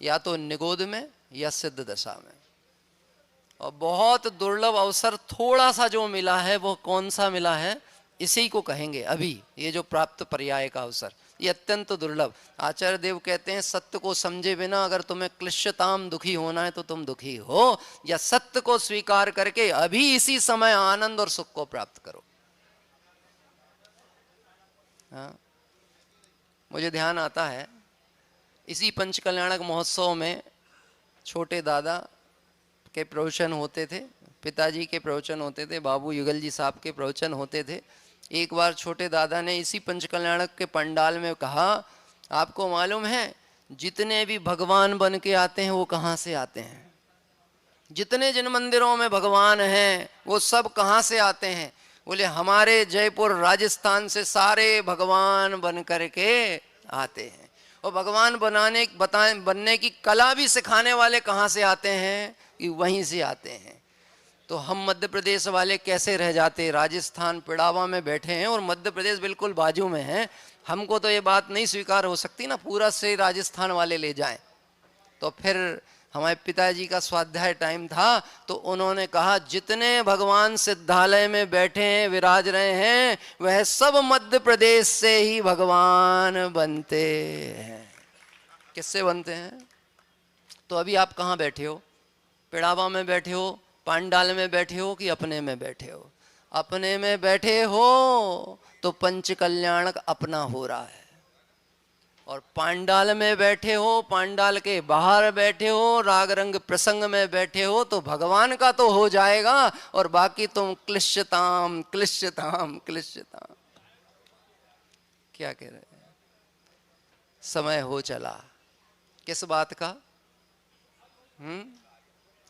या तो निगोद में या सिद्ध दशा में। और बहुत दुर्लभ अवसर थोड़ा सा जो मिला है वो कौन सा मिला है? इसी को कहेंगे अभी ये जो प्राप्त पर्याय का अवसर, ये अत्यंत दुर्लभ। आचार्य देव कहते हैं सत्य को समझे बिना अगर तुम्हें क्लिश्यताम दुखी होना है तो तुम दुखी हो, या सत्य को स्वीकार करके अभी इसी समय आनंद और सुख को प्राप्त करो। हाँ? मुझे ध्यान आता है इसी पंचकल्याणक महोत्सव में छोटे दादा के प्रवचन होते थे, पिताजी के प्रवचन होते थे, बाबू युगल जी साहब के प्रवचन होते थे। एक बार छोटे दादा ने इसी पंचकल्याणक के पंडाल में कहा, आपको मालूम है जितने भी भगवान बन के आते हैं वो कहाँ से आते हैं? जितने जिन मंदिरों में भगवान हैं वो सब कहाँ से आते हैं? बोले हमारे जयपुर राजस्थान से सारे भगवान बन करके आते हैं। और भगवान बनने की कला भी सिखाने वाले कहाँ से आते हैं? कि वहीं से आते हैं। तो हम मध्य प्रदेश वाले कैसे रह जाते, राजस्थान पिड़ावा में बैठे हैं और मध्य प्रदेश बिल्कुल बाजू में है। हमको तो ये बात नहीं स्वीकार हो सकती ना, पूरा श्रेय राजस्थान वाले ले जाएं। तो फिर हमारे पिताजी का स्वाध्याय टाइम था, तो उन्होंने कहा जितने भगवान सिद्धालय में बैठे हैं, विराज रहे हैं, वह सब मध्य प्रदेश से ही भगवान बनते हैं। किससे बनते हैं? तो अभी आप कहाँ बैठे हो? पिड़ावा में बैठे हो, पांडाल में बैठे हो कि अपने में बैठे हो? अपने में बैठे हो तो पंच कल्याणक अपना हो रहा है, और पांडाल में बैठे हो, पांडाल के बाहर बैठे हो, राग रंग प्रसंग में बैठे हो तो भगवान का तो हो जाएगा, और बाकी तुम क्लिश्यताम क्लिश्यताम क्लिश्यताम। क्या कह रहे हैं? समय हो चला। किस बात का?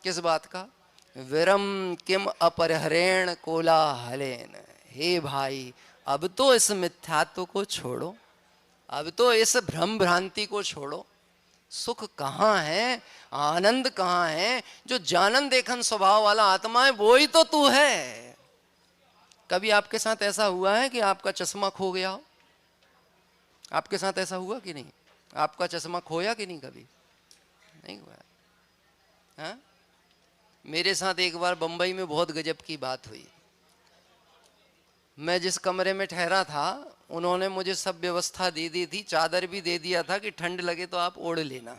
किस बात का? विरम किम अपरिहरेण कोलाहलेन। हे भाई, अब तो इस मिथ्यात्व को छोड़ो, अब तो इस भ्रम भ्रांति को छोड़ो। सुख कहाँ है, आनंद कहाँ है? जो जानन देखन स्वभाव वाला आत्मा है वो ही तो तू है। कभी आपके साथ ऐसा हुआ है कि आपका चश्मा खो गया हो? आपके साथ ऐसा हुआ कि नहीं? आपका चश्मा खोया कि नहीं? कभी नहीं हुआ। हाँ, मेरे साथ एक बार बंबई में बहुत गजब की बात हुई। मैं जिस कमरे में ठहरा था, उन्होंने मुझे सब व्यवस्था दे दी थी, चादर भी दे दिया था कि ठंड लगे तो आप ओढ़ लेना।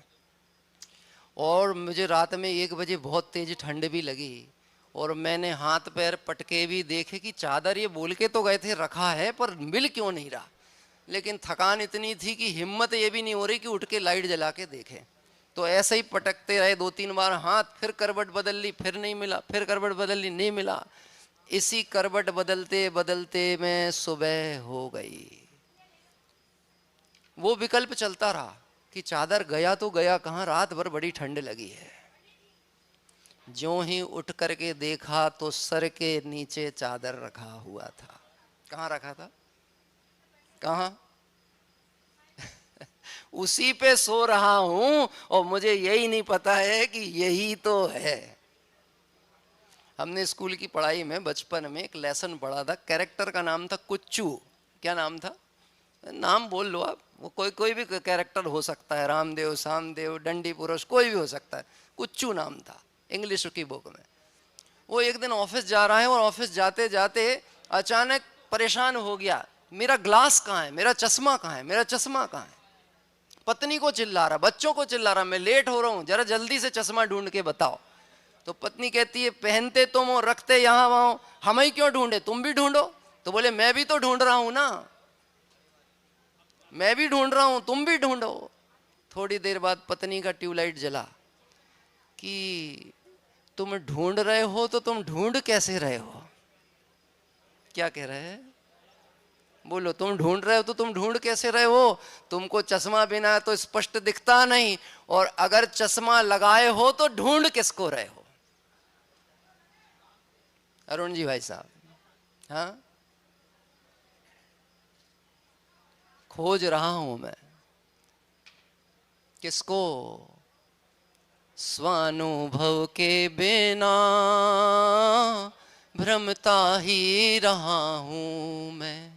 और मुझे रात में 1 बजे बहुत तेज ठंड भी लगी, और मैंने हाथ पैर पटके भी देखे कि चादर, ये बोल के तो गए थे रखा है, पर मिल क्यों नहीं रहा। लेकिन थकान इतनी थी कि हिम्मत ये भी नहीं हो रही कि उठ के लाइट जला के देखें। तो ऐसे ही पटकते रहे 2-3 बार हाथ, फिर करवट बदल ली, फिर नहीं मिला, फिर करवट बदल ली, नहीं मिला। इसी करवट बदलते बदलते में सुबह हो गई। वो विकल्प चलता रहा कि चादर गया तो गया कहाँ, रात भर बड़ी ठंड लगी है। ज्यों ही उठ करके देखा तो सर के नीचे चादर रखा हुआ था। कहाँ रखा था? कहाँ? उसी पे सो रहा हूं, और मुझे यही नहीं पता है कि यही तो है। हमने स्कूल की पढ़ाई में बचपन में एक लेसन पढ़ा था, कैरेक्टर का नाम था कुच्चू। क्या नाम था? नाम बोल लो आप, वो कोई भी कैरेक्टर हो सकता है, रामदेव, सामदेव, डंडी पुरुष, कोई भी हो सकता है। कुच्चू नाम था इंग्लिश की बुक में। वो एक दिन ऑफिस जा रहा है, और ऑफिस जाते जाते अचानक परेशान हो गया, मेरा ग्लास कहाँ है, मेरा चश्मा कहाँ है, मेरा चश्मा कहाँ है। पत्नी को चिल्ला रहा, बच्चों को चिल्ला रहा, मैं लेट हो रहा हूँ, जरा जल्दी से चश्मा ढूंढ के बताओ। तो पत्नी कहती है, पहनते तुम हो, रखते यहाँ वहाँ, हम ही क्यों ढूंढे, तुम भी ढूंढो। तो बोले, मैं भी तो ढूंढ रहा हूं ना, मैं भी ढूंढ रहा हूं, तुम भी ढूंढो। थोड़ी देर बाद पत्नी का ट्यूबलाइट जला कि तुम ढूंढ रहे हो तो तुम ढूंढ कैसे रहे हो? क्या कह रहे हैं? बोलो, तुम ढूंढ रहे हो तो तुम ढूंढ कैसे रहे हो? तुमको चश्मा बिना तो स्पष्ट दिखता नहीं, और अगर चश्मा लगाए हो तो ढूंढ किसको रहे हो? अरुण जी भाई साहब, हाँ, खोज रहा हूं मैं किसको? स्वानुभव के बिना भ्रमता ही रहा हूं मैं।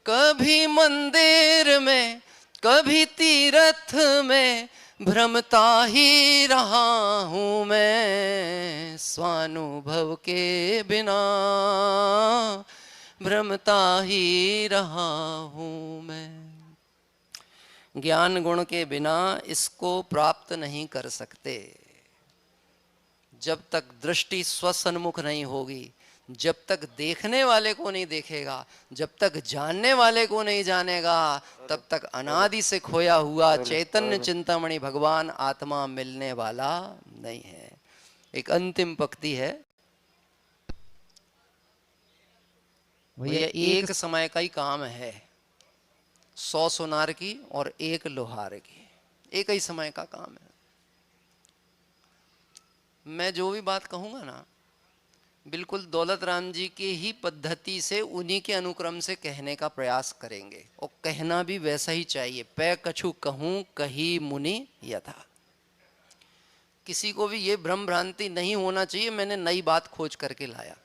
कभी मंदिर में, कभी तीर्थ में, भ्रमता ही रहा हूं मैं। स्वानुभव के बिना भ्रमता ही रहा हूं मैं। ज्ञान गुण के बिना इसको प्राप्त नहीं कर सकते। जब तक दृष्टि स्वसन्मुख नहीं होगी, जब तक देखने वाले को नहीं देखेगा, जब तक जानने वाले को नहीं जानेगा, तब तक अनादि से खोया हुआ चैतन्य चिंतामणि भगवान आत्मा मिलने वाला नहीं है। एक अंतिम पंक्ति है, भैया एक समय का ही काम है, 100 सोनार की और 1 लोहार की, एक ही समय का काम है। मैं जो भी बात कहूंगा ना, बिल्कुल दौलत राम जी की ही पद्धति से, उन्हीं के अनुक्रम से कहने का प्रयास करेंगे, और कहना भी वैसा ही चाहिए। पै कछु कहूं कही मुनि यथा। किसी को भी ये भ्रम भ्रांति नहीं होना चाहिए मैंने नई बात खोज करके लाया।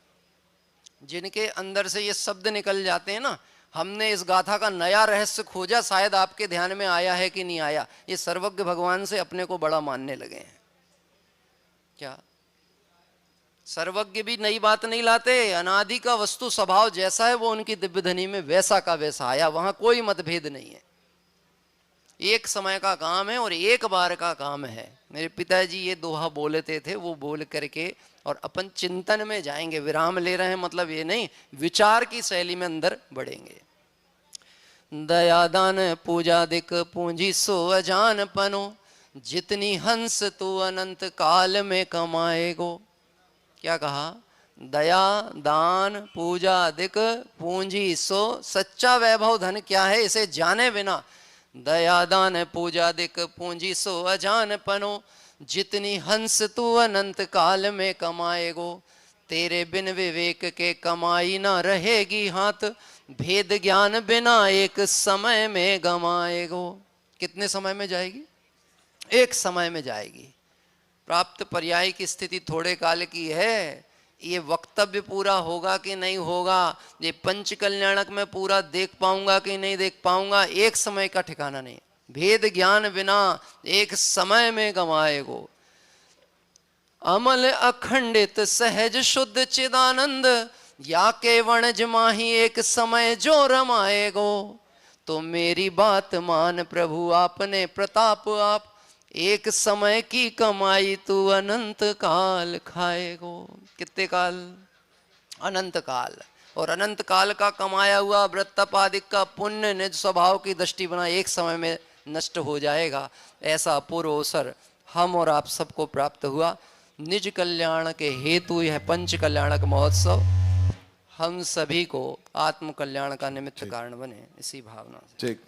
जिनके अंदर से ये शब्द निकल जाते हैं ना, हमने इस गाथा का नया रहस्य खोजा, शायद आपके ध्यान में आया है कि नहीं आया, ये सर्वज्ञ भगवान से अपने को बड़ा मानने लगे हैं। क्या सर्वज्ञ भी नई बात नहीं लाते, अनादि का वस्तु स्वभाव जैसा है वो उनकी दिव्य धनी में वैसा का वैसा आया, वहां कोई मतभेद नहीं है। एक समय का काम है और एक बार का काम है। मेरे पिताजी ये दोहा बोलते थे, वो बोल करके और अपन चिंतन में जाएंगे। विराम ले रहे हैं मतलब ये नहीं, विचार की शैली में अंदर बढ़ेंगे। दयादान पूजा दिक पूंजी सो अजान पनो, जितनी हंस तू अनंत काल में कमाएगो। क्या कहा? दया दान पूजा दिक पूंजी सो, सच्चा वैभव धन क्या है इसे जाने बिना दया दान पूजा दिक पूंजी सो अजान पनो, जितनी हंस तू अनंत काल में कमाएगो। तेरे बिन विवेक के कमाई ना रहेगी हाथ, भेद ज्ञान बिना एक समय में गमाएगो। कितने समय में जाएगी? एक समय में जाएगी। प्राप्त पर्याय की स्थिति थोड़े काल की है। ये वक्तव्य पूरा होगा कि नहीं होगा, ये पंच कल्याणक में पूरा देख पाऊंगा कि नहीं देख पाऊंगा, एक समय का ठिकाना नहीं। भेद ज्ञान बिना एक समय में गंवाएगो। अमल अखंडित सहज शुद्ध चिदानंद, या के वणज माही एक समय जो रमाएगो। तो मेरी बात मान प्रभु आपने प्रताप आप, एक समय की कमाई तू अनंत काल खाएगो। कितने काल? अनंत काल। और अनंत काल का कमाया हुआ व्रत तप आदि का पुण्य निज स्वभाव की दृष्टि बना एक समय में नष्ट हो जाएगा। ऐसा अपूर्व अवसर हम और आप सबको प्राप्त हुआ। निज कल्याण के हेतु यह पंच कल्याणक महोत्सव हम सभी को आत्म कल्याण का निमित्त कारण बने, इसी भावना से। ठीक।